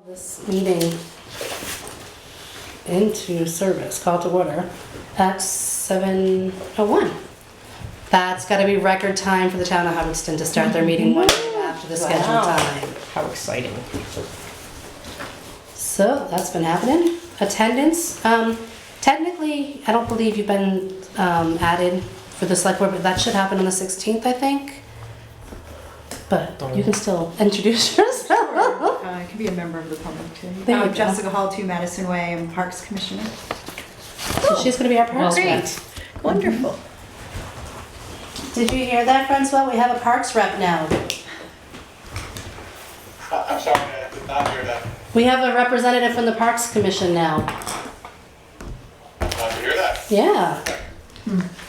This meeting into service, call to order at 7:01. That's got to be record time for the town of Hubbardston to start their meeting 1 day after the scheduled Wow. time. How exciting. So that's been happening. Attendance, technically, I don't believe you've been added for the select board, but that should happen on the 16th, I think. But you can still introduce yourself. I can be a member of the public too. There you go. Jessica Hall, 2 Madison Way, I'm Parks Commissioner. So she's going to be our parks rep. Great. Wonderful. Did you hear that, Francois? We have a parks rep now. I'm sorry, I did not hear that. We have a representative from the Parks Commission now. Glad to hear that. Yeah.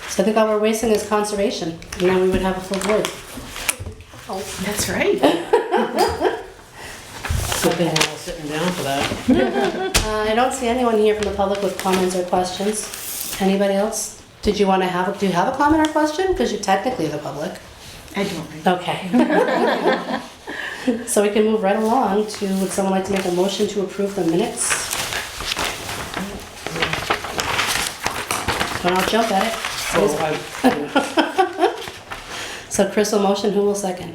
So I think all we're wasting is conservation, and then we would have a full board. That's right. Good thing we're all sitting down for that. I don't see anyone here from the public with comments or questions. Anybody else? Do you have a comment or question? Because you're technically the public. I don't think. Okay. So we can move right along to, would someone like to make a motion to approve the minutes? And I'll jump at it. So Chris will motion, who will second?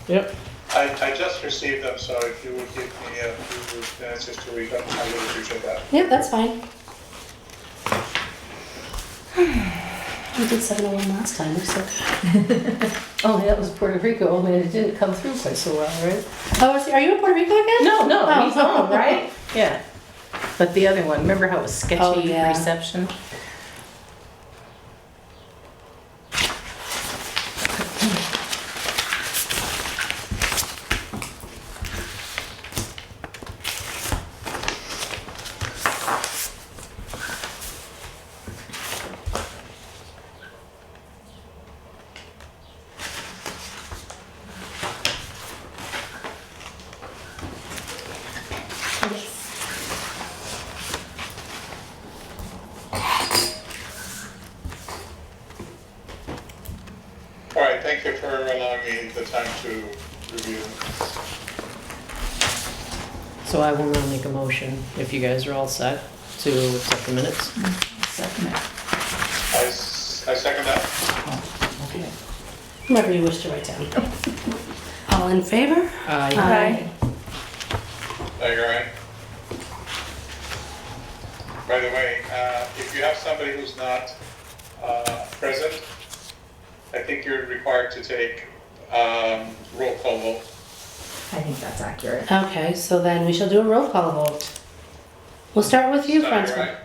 Yep. I just received them, so if you would give me a few minutes just to read them, I would appreciate that. Yep, that's fine. We did 701 last time, looks so good. Oh, that was Puerto Rico. I mean, it didn't come through quite so well, right? Oh, are you in Puerto Rico again? No, Oh. he's home, right? Yeah. But the other one, remember how it was sketchy Oh, yeah. reception? All right, thank you for allowing me the time to review. So I will now make a motion, if you guys are all set, to accept the minutes. Second it. I second that. Okay. Whoever you wish to write down. All in favor? Aye. No, you're right. By the way, if you have somebody who's not present, I think you're required to take roll call vote. I think that's accurate. Okay, so then we shall do a roll call vote. We'll start with you, Is that Francois. right?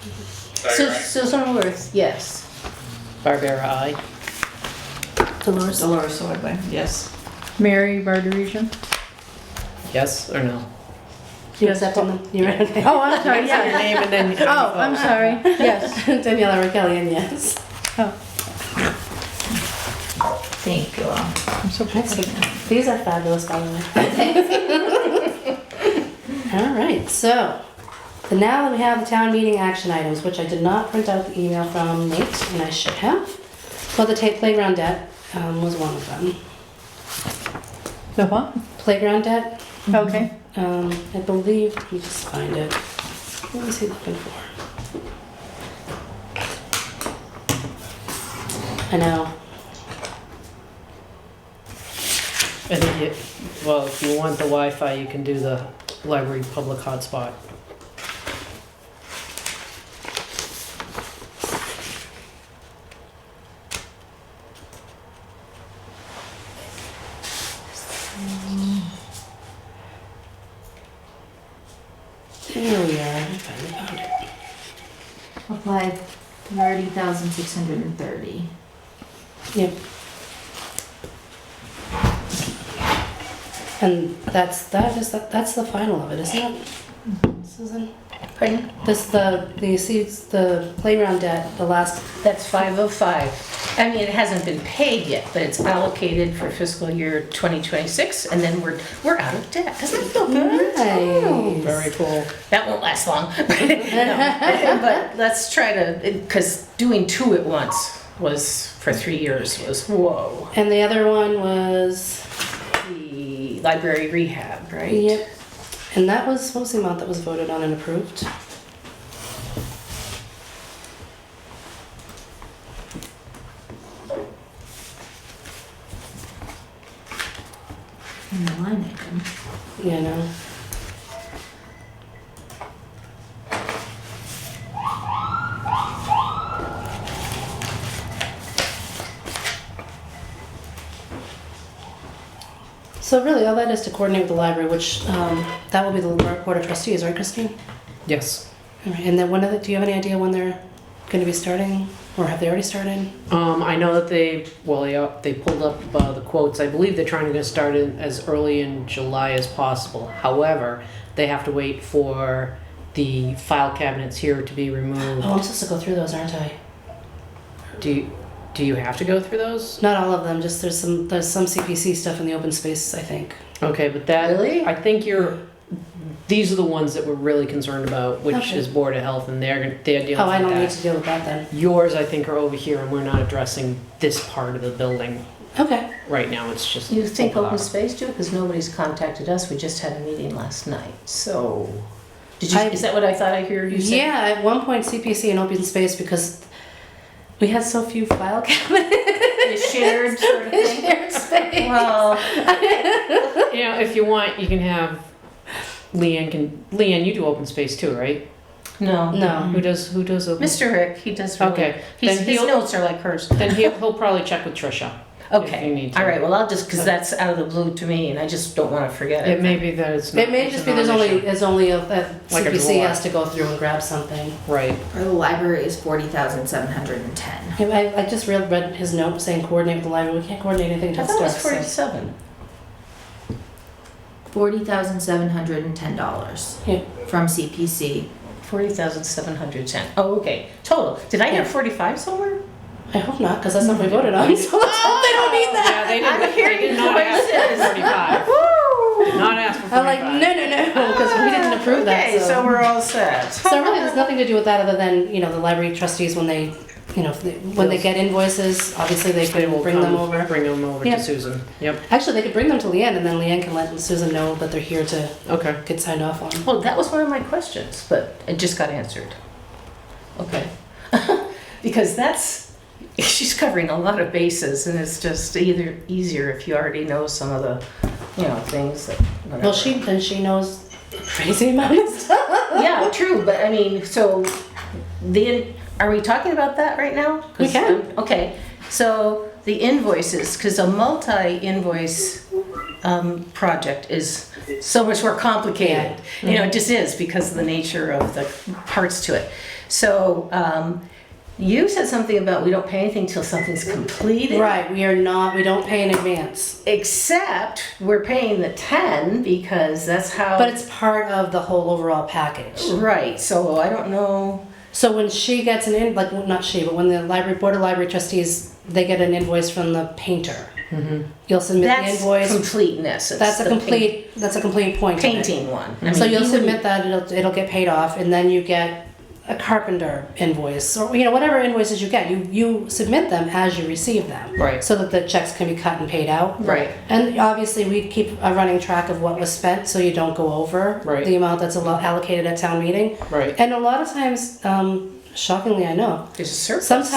Is that right? Susan Worth, yes. Barbara, aye. Dolores? Dolores Ordway, yes. Mary Barderesian. Yes or no? You accepting them? You're okay. Oh, I'm sorry, Your yeah. name and then. Oh, I'm sorry, yes. Daniela Raquelian, yes. Oh, Thank you all. I'm so That's proud. good. These are fabulous, by the way. All right, so now we have the town meeting action items, which I did not print out the email from Nate, and I should have. Well, the playground debt was one of them. The what? Playground debt, Okay. I believe, let me just find it. What was he looking for? I know. I think well, if you want the Wi-Fi, you can do the library public hotspot. There we are. I finally found it. Applied 30,630. Yep. And that's the final of it, isn't it? Susan? Pardon? This the playground debt, the last. That's 505. I mean, it hasn't been paid yet, but it's allocated for fiscal year 2026, and then we're out of debt. Doesn't that feel good? Nice. Very cool. That won't last long. No. But let's try to, because doing two at once was, for 3 years, was whoa. And the other one was, The library rehab, right? yep. And that was, what was the amount that was voted on and approved? In the line item. Yeah, no. So really, all that is to coordinate with the library, which, that will be the Board of Trustees, right, Christine? Yes. All right, and then when are do you have any idea when they're gonna be starting? Or have they already started? I know that they pulled up the quotes. I believe they're trying to get started as early in July as possible. However, they have to wait for the file cabinets here to be removed. Oh, I'm supposed to go through those, aren't I? Do you have to go through those? Not all of them, just there's some CPC stuff in the open space, I think. Okay, but that, Really? I think these are the ones that we're really concerned about, which Okay. is Board of Health, and they're dealing with Oh, I don't need that. to deal with that then. Yours, I think, are over here, and we're not addressing this part of the building Okay. right now. It's just. You think over open there. space too? Because nobody's contacted us. We just had a meeting last night. So, I- is that what I thought I heard you say? Yeah, at one point CPC and open space because we had so few file cabinets. The shared sort of thing? Shared space. Well, You know, if you want, you can have Leanne, you do open space too, right? no. No. Who does open? Mr. Rick, he does really. Okay, His then he'll- notes are like hers. Then he'll probably check with Trisha. if you Okay, need to. all right, well, I'll just, because that's out of the blue to me, and I just don't want to forget it. It may be that it's not. It may it's just a be there's non-issue. only a Like a CPC drawer. has to go through and grab something. Right. For the library is 40,710. I just read his note saying coordinate with the library. We can't coordinate anything I until thought it it was starts. So. 47. $40,710 Yeah. from CPC. 40,710. Oh, okay, total. Did I Yeah. hear 45 somewhere? I hope not, because that's not what we voted on. So let's hope they don't need that. Yeah, they I'm did. hearing They did not ask for voices. 45. Did not ask for 45. I'm like, no, because we didn't approve that. Okay, so we're all set. So really, there's nothing to do with that other than, the library trustees, when they, when they get invoices, obviously they They can will bring them come- over. Bring them over Yeah. to Susan. Yep. Actually, they could bring them to Leanne, and then Leanne can let Susan know that they're here to Okay. get signed off on. Well, that was one of my questions, but it just got answered. Okay. Because she's covering a lot of bases, and it's just either easier if you already know some of the, things that, whatever. Well, she knows a crazy amount of stuff. Yeah, true, but I mean, so are we talking about that right now? 'Cause We can. Okay, so the invoices, because a multi-invoice project is so much more complicated. It just is because of the nature of the parts to it. So you said something about we don't pay anything till something's completed. Right, we don't pay in advance. Except we're paying the 10 because that's how. But it's part of the whole overall package. Right, so I don't know. So when she gets not she, but when the Board of Library Trustees, they get an invoice from the painter. You'll submit the That's invoice. completeness. It's That's a the complete point. of it. painting one. I So mean, you'll you submit that, it'll get paid off, and then you get a carpenter invoice, or whatever invoices you get, you submit them as you receive them. Right. So that the checks can be cut and paid out. Right. And obviously, we keep a running track of what was spent, so you don't go over Right. the amount that's allocated at town meeting. Right. And a lot of times, shockingly, I know, There's a surplus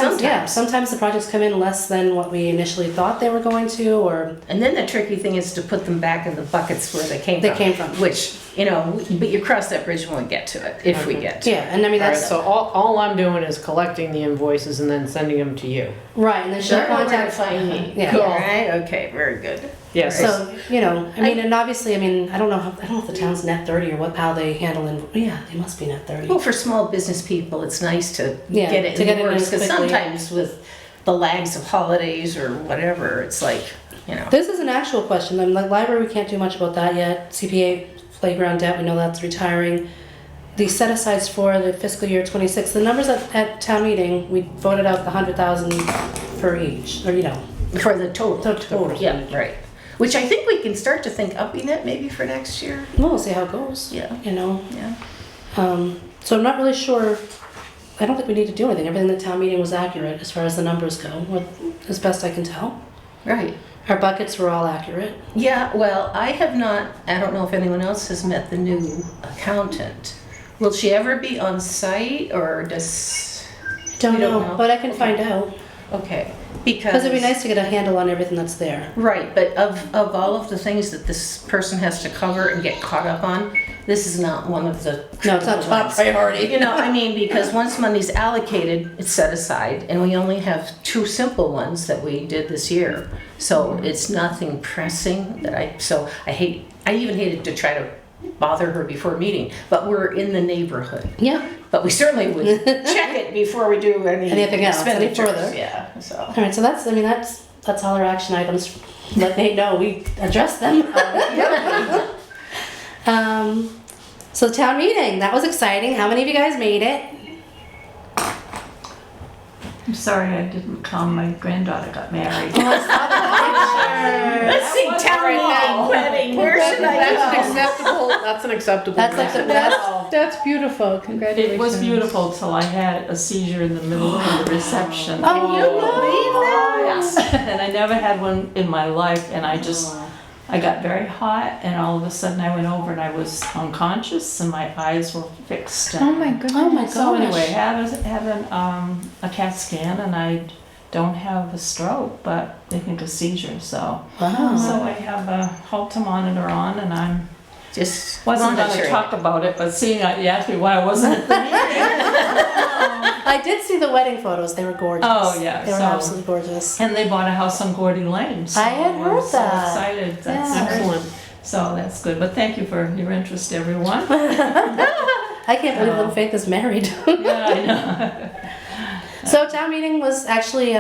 sometimes the projects come in less than what we initially thought they were going to, or And then the tricky thing is to put them back in the buckets where they came They from. came from. Which, but you cross that bridge when we get to it, if we get to it. yeah, and I mean All right, that's so all I'm doing is collecting the invoices and then sending them to you. right, and then she'll Sure, where to contact. find me. Yeah. Cool. Right, okay, very good. Yes. So, and obviously, I don't know if the town's net 30 or how they handle it. Yeah, they must be net 30. Well, for small business people, it's nice to Yeah, get it to in get the it in works, because quickly. sometimes with the lags of holidays or whatever, it's like, This is an actual question. I mean, the library, we can't do much about that yet. CPA playground debt, we know that's retiring. The set-asides for the fiscal year 26, the numbers at town meeting, we voted out the 100,000 for each, or for the total. The total. Yeah, right. Which I think we can start to think upping it maybe for next year. we'll see how it goes. Yeah. You know. Yeah. So I'm not really sure I don't think we need to do anything. Everything at town meeting was accurate as far as the numbers go, as best I can tell. Right. Our buckets were all accurate. Yeah, well, I don't know if anyone else has met the new accountant. Will she ever be on site or does, Don't You don't know, know? but I can find out. okay, Because it'd be nice to get a handle on everything that's there. Right, but of all of the things that this person has to cover and get caught up on, this is not one of the No, it's not critical top ones. priority. You know, I mean, because once money's allocated, it's set aside, and we only have 2 simple ones that we did this year. So it's nothing pressing that I even hated to try to bother her before meeting, but we're in the neighborhood. Yeah. But we certainly would check it before we do Anything else, any expenditures. further. Yeah, so. All right, so that's all our action items. Let Nate know we addressed them. So town meeting, that was exciting. How many of you guys made it? I'm sorry I didn't come. My granddaughter got married. Let's see, town meeting wedding, where should I That's go? an acceptable, that's an acceptable. That's like the reason. best. That's beautiful, congratulations. It was beautiful till I had a seizure in the middle of the reception. Oh, you believe that? Yes. And I never had one in my life, and I got very hot, and all of a sudden I went over and I was unconscious, and my eyes were fixed. Oh my goodness. Oh my gosh. So anyway, had a CAT scan, and I don't have a stroke, but they think a seizure. So Wow. I have a Holter monitor on, and I'm Just wasn't going to monitoring. talk about it, but seeing you asked me why I wasn't at the meeting. I did see the wedding photos. They were gorgeous. Oh, yeah, They were so- absolutely gorgeous. And they bought a house on Gordy Lane. So I had heard I'm so that. excited. That's Yeah. Excellent. So that's good. But thank you for your interest, everyone. I can't believe Little Faith is married. Yeah, I know. So town meeting was actually,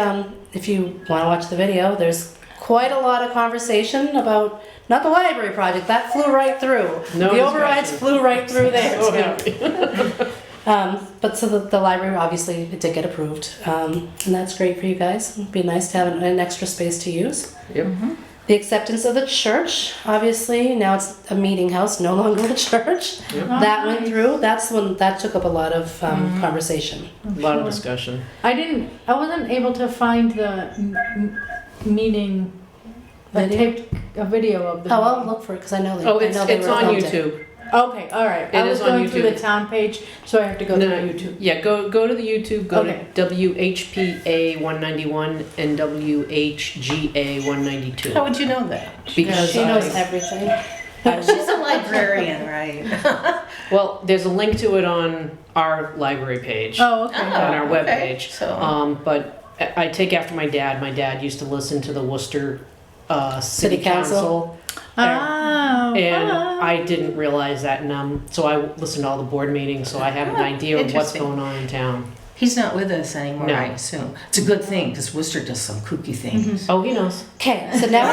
if you want to watch the video, there's quite a lot of conversation about, not the library project, that flew right through. No The overrides discussion. flew right through there. So too. happy. But so the library, obviously, it did get approved. And that's great for you guys. It'd be nice to have an extra space to use. Yep. The acceptance of the church, obviously, now it's a meeting house, no longer a church. Yep. That went through. That's when that took up a lot of conversation. A lot of discussion. I wasn't able to find the meeting, Video? a video of the. Oh, I'll meeting. look for it because I know they. Oh, I know they it's were on filmed it. YouTube. Okay, all right. It I is was on going through YouTube. the town page, so I have to go No, through YouTube. Yeah, go to the YouTube, go Okay. to WHPA 191 and WHGA 192. How would you know that? Because She knows I- everything. She's a librarian, right? well, there's a link to it on our library page, Oh, okay. on our okay. webpage. So- But I take after my dad. My dad used to listen to the Worcester City City Council. Council. Oh, And fun. I didn't realize that, and so I listened to all the board meetings, so I have an idea of what's Interesting. going on in town. He's not with us anymore, No. I assume. It's a good thing, because Worcester does some kooky things. Oh, he knows. Okay, so now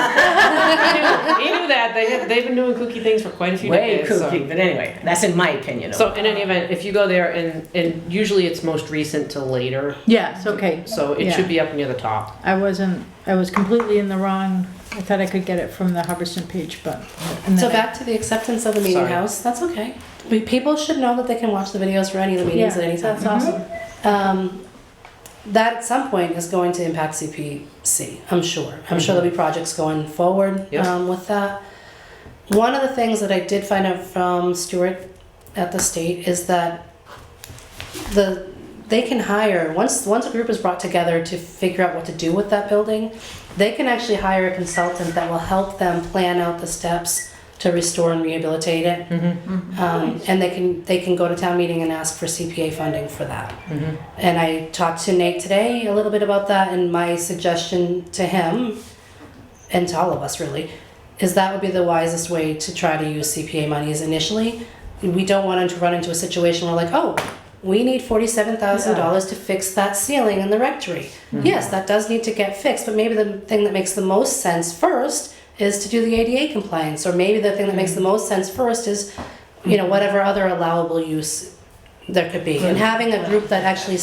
he knew that. They've been doing kooky things for quite a few Way decades. so- kooky, but anyway, that's in my opinion. So in any event, if you go there, and usually it's most recent to later, Yes, okay. so it Yeah. should be up near the top. I was completely in the wrong, I thought I could get it from the Hubbardston page, but. and so then I- back to the acceptance of the meeting Sorry. house. That's okay. People should know that they can watch the videos for any of the meetings Yeah, at any time. that's awesome. That at some point is going to impact CPC, I'm sure. I'm sure there'll be projects going forward Yep. with that. One of the things that I did find out from Stuart at the state is that they can hire, once a group is brought together to figure out what to do with that building, they can actually hire a consultant that will help them plan out the steps to restore and rehabilitate it. And they can go to town meeting and ask for CPA funding for that. And I talked to Nate today a little bit about that, and my suggestion to him, and to all of us really, is that would be the wisest way to try to use CPA monies initially. We don't want to run into a situation where like, oh, we need $47,000 to fix that ceiling in the rectory. Yes, that does need to get fixed, but maybe the thing that makes the most sense first is to do the ADA compliance, or maybe the thing that makes the most sense first is, whatever other allowable use there could be. And having a group that actually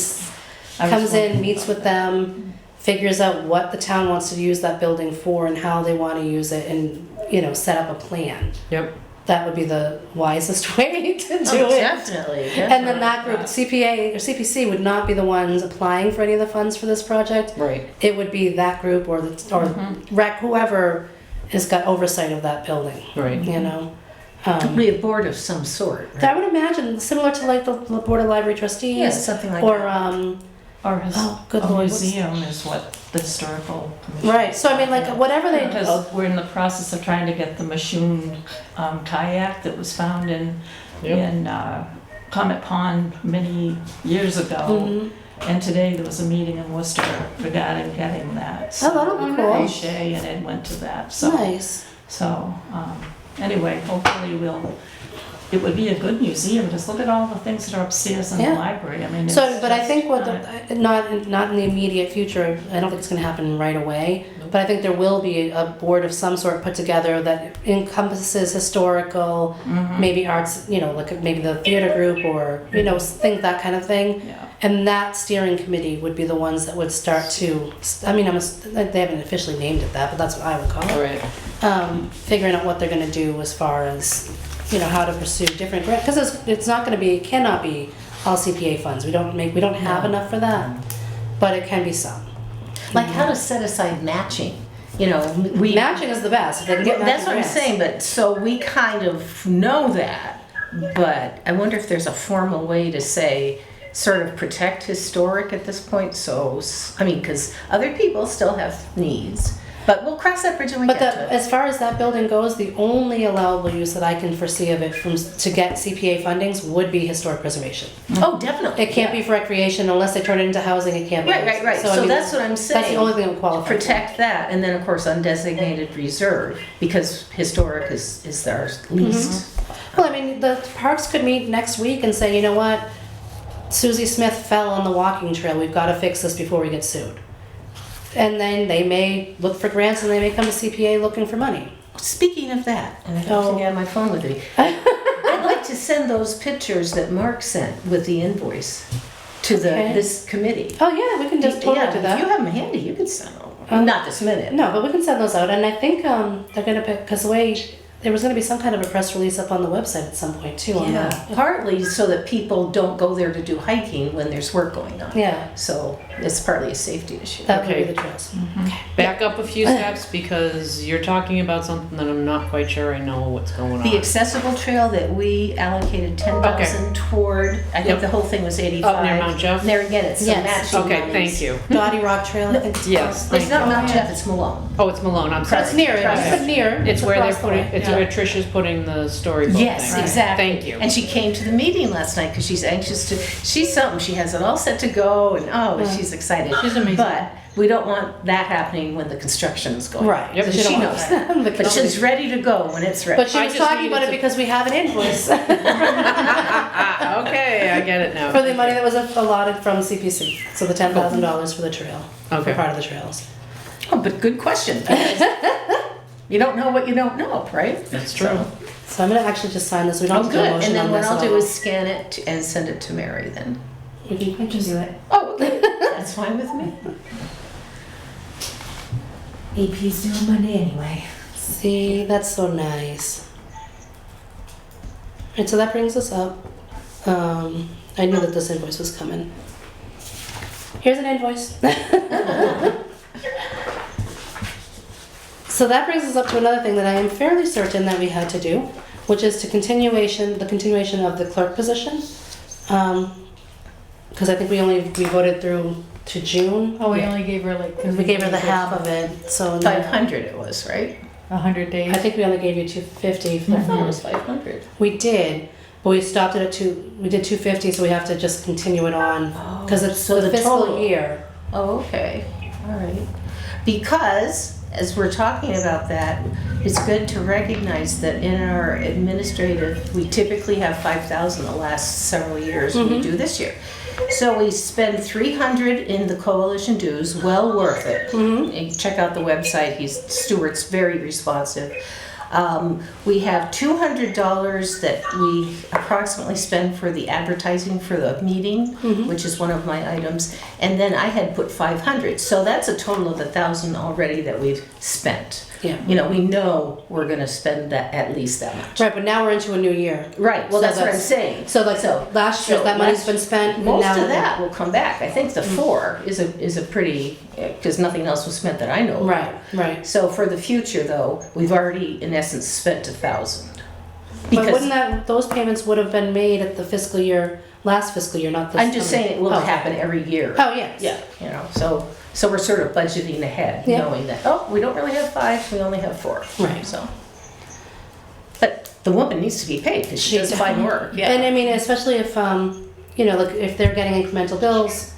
comes in, meets with them, figures out what the town wants to use that building for and how they want to use it, and set up a plan. Yep. that would be the wisest way to do Oh, it. definitely. And then that group, CPA or CPC, would not be the ones applying for any of the funds for this project. Right. It would be that group or rec, whoever has got oversight of that building. Right. You know. Could be a board of some sort. Right? I would imagine similar to like the Board of Library Trustees. Yeah, something like or that. Or his, Oh, good a Lord, what's- museum is what the historical commission. right. So I mean, like whatever they do. Because we're in the process of trying to get the Machoon kayak that was found in Comet Pond many years ago. Mhm. And today there was a meeting in Worcester regarding getting that. Oh, that'll be cool. Shay and Ed went to that. So Nice. Anyway, hopefully it would be a good museum. Just look at all the things that are upstairs in Yeah. the library. I mean, So, it's but I just think what not- not in the immediate future. I don't think it's going to happen right away. But I think there will be a board of some sort put together that encompasses historical, maybe arts. You know, like maybe the theater group or think that kind of thing. Yeah. And that steering committee would be the ones that would start to. I mean, they haven't officially named it that, but that's what I would call it. All right. Figuring out what they're going to do as far as how to pursue different grants, because it's not going to be, cannot be all CPA funds. We don't have enough for that, but it can be some. Like how to set aside matching. We Matching is the best. If they can get That's what I'm matching saying, but so we kind of know that, but I wonder if there's a formal way to say, sort of protect historic at this point, because other people still have needs, but we'll cross that bridge when we But get to it. as far as that building goes, the only allowable use that I can foresee of it to get CPA fundings would be historic preservation. Oh, definitely. It can't be for recreation unless they turn it into housing. It can't be. Right. I So mean, that's what I'm saying. That's the only thing that would qualify. for it. Protect that, and then of course undesignated reserve, because historic is our least. Well, I mean, the parks could meet next week and say, you know what, Susie Smith fell on the walking trail. We've got to fix this before we get sued. And then they may look for grants and they may come to CPA looking for money. Speaking of that, and I don't think I have my phone with me, I'd like to send those pictures that Mark sent with the invoice to Okay. this committee. Oh yeah, we can just totally Yeah, do if that. you have them handy, you could send them. Not this minute. No, but we can send those out, and I think they're gonna pick because the way there was gonna be some kind of a press release up on the website at some point too on Yeah, that. partly so that people don't go there to do hiking when there's work going on. Yeah, So it's partly a safety issue. that would Okay. be the trails. Back up a few steps because you're talking about something that I'm not quite sure I know what's going The on. accessible trail that we allocated 10,000 toward, I think Yep. the whole thing was 85. Up near Mount Jeff? There again, it's some Yes. matching Okay, monies. thank you. Dottie Rock Trail, I think. It's Yes, called. It's not Mount Jeff, it's Malone. Oh, it's Malone, I'm But sorry. it's near it. Okay. It's near. It's where they're across the putting, way. it's Yeah. where Tricia's putting the storybook thing. Yes, exactly. Thank you. And she came to the meeting last night because she's anxious to, she's something, she has it all set to go and she's excited. She's amazing. But we don't want that happening when the construction's going. Right. Yep. So She don't knows want- that. But But she's ready to go when it's ready. But she I was just talking about needed it to- because we have an invoice Okay, I get it now. for the money that was allotted from CPC. So the $10,000 for the trail, Okay. for part of the trails. Oh, but good question. You don't know what you don't know, right? That's true. So I'm gonna actually just sign this. We don't Oh, have to do a good. motion And then on what this I'll at do all. is scan it and send it to Mary then. We can just do it. Oh, okay. That's fine with me. AP's due on Monday anyway. see. That's so nice. And so that brings us up. I knew that this invoice was coming. Here's an invoice. So that brings us up to another thing that I am fairly certain that we had to do, which is the continuation of the clerk position. Because I think we voted through to June. Oh, we only gave her like. We gave her the half of it, so. now- 500 it was, right? 100 days. I think we only gave you 250 for I the thought it first. was 500. We did, but we stopped it at we did 250, so we have to just continue it on, because it's so for the the fiscal total. year. Oh, okay, all right. Because, as we're talking about that, it's good to recognize that in our administrative, we typically have 5,000 the last several years, we do this year. So we spend 300 in the coalition dues, well worth it. And check out the website, Stuart's very responsive. We have $200 that we approximately spend for the advertising for the meeting, which is one of my items. And then I had put 500, so that's a total of 1,000 already that we've spent. Yeah. You know, we know we're gonna spend that, at least that much. Right, but now we're into a new year. Right, Well, well, that's what I'm that's- saying. So like last year, so that money's last- been spent. and Most now- of that will come back. I think the 4 is a pretty, because nothing else was spent that I know of. Right, right. So for the future though, we've already in essence spent 1,000. But wouldn't Because that, those payments would have been made at the fiscal year, last fiscal year, not this? I'm just coming- saying it will Oh. happen every year. Oh, yes. Yeah, you know, so we're sort of budgeting ahead, Yeah. knowing that, oh, we don't really have 5, we only have 4. Right. So, but the woman needs to be paid because she does fine work. And Yeah. I mean, especially if, you know, like if they're getting incremental bills,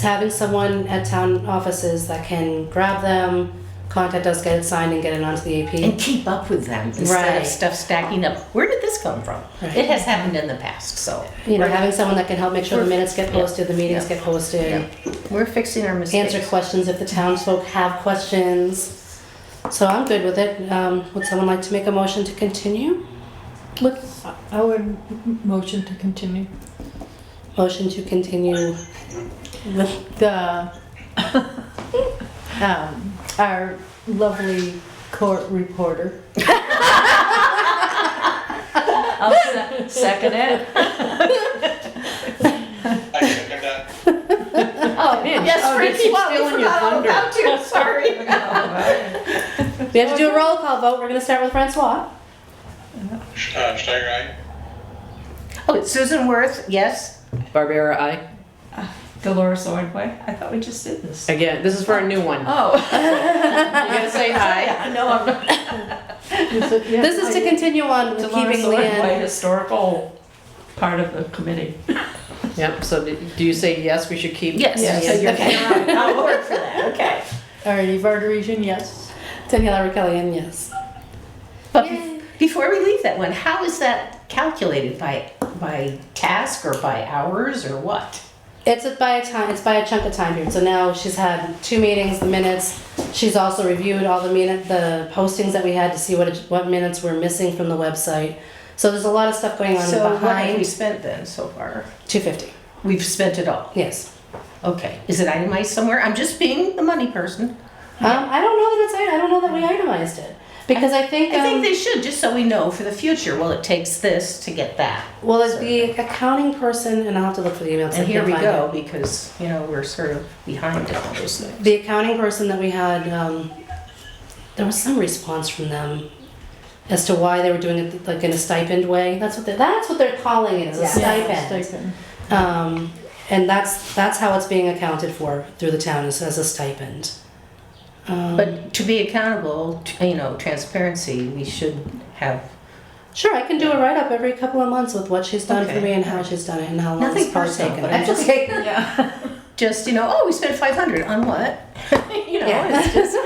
having someone at town offices that can grab them, contact us, get it signed and get it onto the AP. And keep up with them instead Right. of stuff stacking up. Where did this come from? Right. It has happened in the past, so. You know, having someone that can help make sure the minutes get Yeah. posted, the meetings Yeah. get posted, Yeah. We're fixing our mistakes. answer questions if the townsfolk have questions. So I'm good with it. Would someone like to make a motion to continue? I would motion to continue. Motion to continue with The, our lovely court reporter. I'll second it. I second that. Oh, man. Yes, oh, Frankie, keep well, we stealing your forgot all thunder. about you, sorry. We have to do a roll call vote. We're gonna start with Francois. Steiger, aye? Oh, it's Susan Worth, yes? Barbara, I. Dolores Ordway. I thought we just did this. Again, this is for a new one. Oh. You gotta say hi. No, I'm not. This is to continue on with keeping Dolores Ordway, Leanne. historical part of the committee. Yep, so do you say yes, we should keep? Yes, Yes. so you're, Okay. I'll work for that, okay. Alrighty, Vardaresian, yes. Daniela Raquelian, yes. But before we leave that one, how is that calculated? By task or by hours or what? It's by a time. It's by a chunk of time period. So now she's had 2 meetings, the minutes. She's also reviewed all the postings that we had to see what minutes were missing from the website. So there's a lot of stuff going on So what have we behind. spent then so far? 250. We've spent it all. Yes. Okay. Is it itemized somewhere? I'm just being the money person. I don't know that it's. I don't know that we itemized it because I think. I think they should, just so we know for the future, well, it takes this to get that. Well, as the accounting person, and I'll have to look for the email. 'cause I And here can't we find go, it. because, you know, we're sort of behind on all those things. The accounting person that we had, there was some response from them as to why they were doing it like in a stipend way. That's what they're calling it, is a stipend. Stipend. And that's how it's being accounted for through the town, is as a stipend. But to be accountable, you know, transparency, we should have Sure, I can do a write-up every couple of months with what she's done for Okay. me and how she's done it and how long Nothing it's probably personal, taken. but I'm just- Yeah. just, you know, oh, we spent 500 on what? You know, Yeah. it's just,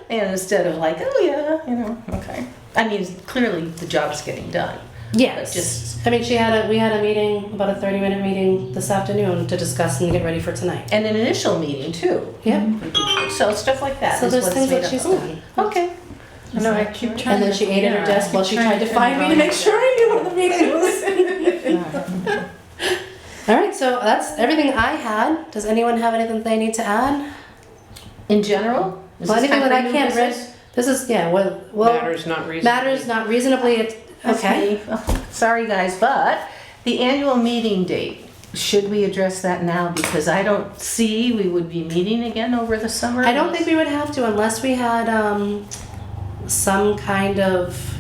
and instead of like, oh yeah, you know, okay. I mean, clearly the job's getting done. Yes. Just- I mean, we had a meeting, about a 30-minute meeting this afternoon to discuss and get ready for tonight. And an initial meeting too. Yep. So stuff like that. So is there's what it's things that made she's up of. done. Okay. I know, I keep trying And then to- she ate at her yeah, desk I while keep she trying tried to find me to make sure I knew what the meeting was. All right, so that's everything I had. Does anyone have anything they need to add? In general? Is Well, this anything time that for I new can't read. business? This is, yeah, well, Matters not reasonable. matters not reasonably, That's okay. me. Oh, sorry, guys, but the annual meeting date, should we address that now? Because I don't see we would be meeting again over the summer. I don't think we would have to unless we had some kind of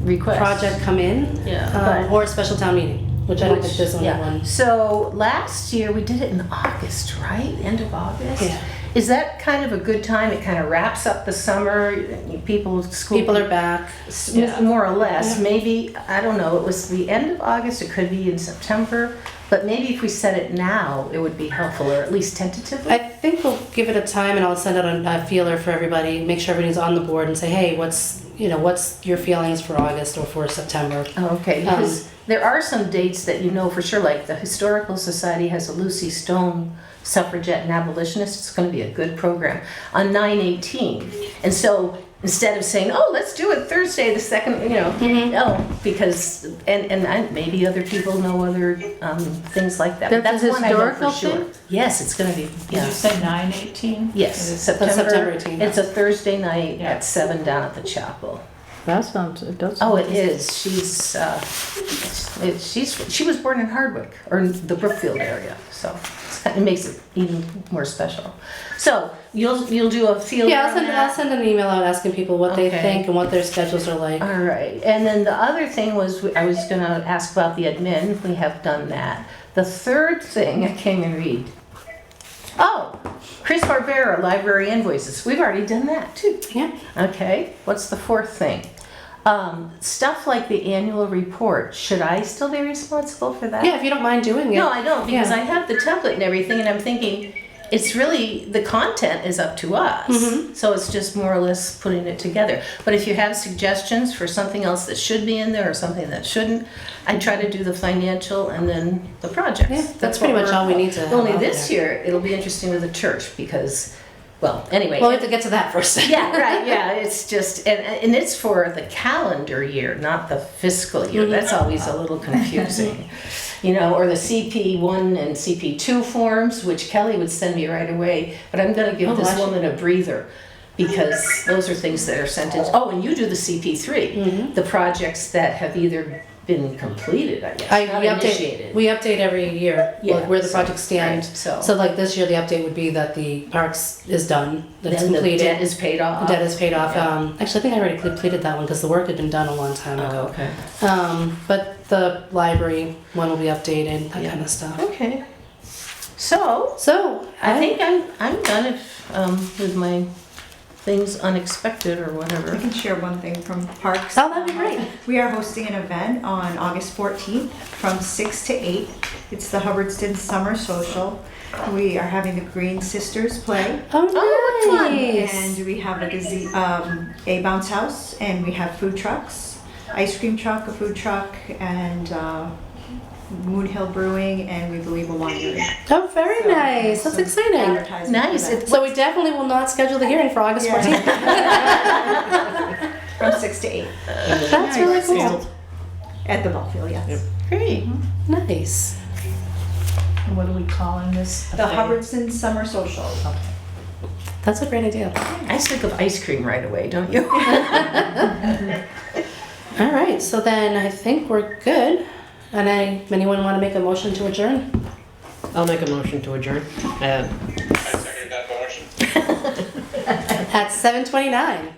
Request. project come in. Yeah, but- Or a special town meeting, which I don't think there's only Yeah. one. So last year, we did it in August, right? End of August? Yeah. Is that kind of a good time? It kind of wraps up the summer, school. People are back. More or less, maybe, I don't know, it was the end of August, it could be in September, but maybe if we set it now, it would be helpful, or at least tentatively. I think we'll give it a time and I'll send out a feeler for everybody, make sure everybody's on the board and say, hey, what's your feelings for August or for September? Okay, because there are some dates that you know for sure, like the Historical Society has a Lucy Stone suffragette and abolitionist. It's going to be a good program on 9/18. And so instead of saying, oh, let's do it Thursday, the second, because, and maybe other people know other things like that. But That's a one I know for historical sure. thing? Yes, it's gonna be, Did you yeah. say 9/18? Yes, September September, 18th. it's a Thursday night Yeah. at 7 down at the chapel. That sounds, it does. Oh, sound it is. She was born in Hardwick or the Brookfield area, so it makes it even more special. So you'll do a field. Yeah, on I'll that? send an email out asking people what they Okay. think and what their schedules are like. All right, and then the other thing was, I was gonna ask about the admin, we have done that. The third thing, I can't even read. Oh, Chris Barbera, library invoices, we've already done that too. Yeah. Okay, what's the fourth thing? Stuff like the annual report, should I still be responsible for that? Yeah, if you don't mind doing it. No, I don't, because Yeah. I have the template and everything, and I'm thinking, it's really, the content is up to us. Mm-hmm. So it's just more or less putting it together. But if you have suggestions for something else that should be in there or something that shouldn't, I try to do the financial and then the projects. Yeah, that's pretty what much all we need to have Only out this there. year, it'll be interesting with the church because, well, anyway. Well, we have to get to that first. Yeah, right, yeah, it's just, and it's for the calendar year, not the fiscal year. Mm-hmm. That's always a little confusing. Or the CP1 and CP2 forms, which Kelly would send me right away, but I'm gonna give Oh, this gosh. woman a breather because those are things that are sent in. Oh, and you do the CP3, the projects that have either been completed, I guess, not initiated. We update every year Yeah, where the so- projects stand. right, so- like this year, the update would be that the parks is done, that it's Then the completed. debt is paid off. Debt is paid off. Yeah. Actually, I think I already completed that one because the work had been done a long time Oh, ago. okay. But the library one will be updated, that Yeah. kind of stuff. Okay. So, So I think I'm done with my things unexpected or I whatever. can share one thing from Parks. Oh, that'd be great. We are hosting an event on August 14th from 6 to 8. It's the Hubbardston Summer Social. We are having the Green Sisters play. Oh, what fun. nice. And we have a bounce house, and we have food trucks, ice cream truck, a food truck, and Moon Hill Brewing, and we believe a winery. Oh, very So, nice. That's some exciting. advertising for Nice. that. So we definitely will not schedule the hearing for August Yeah. 14th. From 6 to 8 That's really cool. at the ball field, yes. Great. Nice. And what are we calling this? The Hubbardston Summer Social. That's a great idea. I think of ice cream right away, don't you? All right, so then I think we're good. And anyone want to make a motion to adjourn? I'll make a motion to adjourn. I second that motion. At 7:29.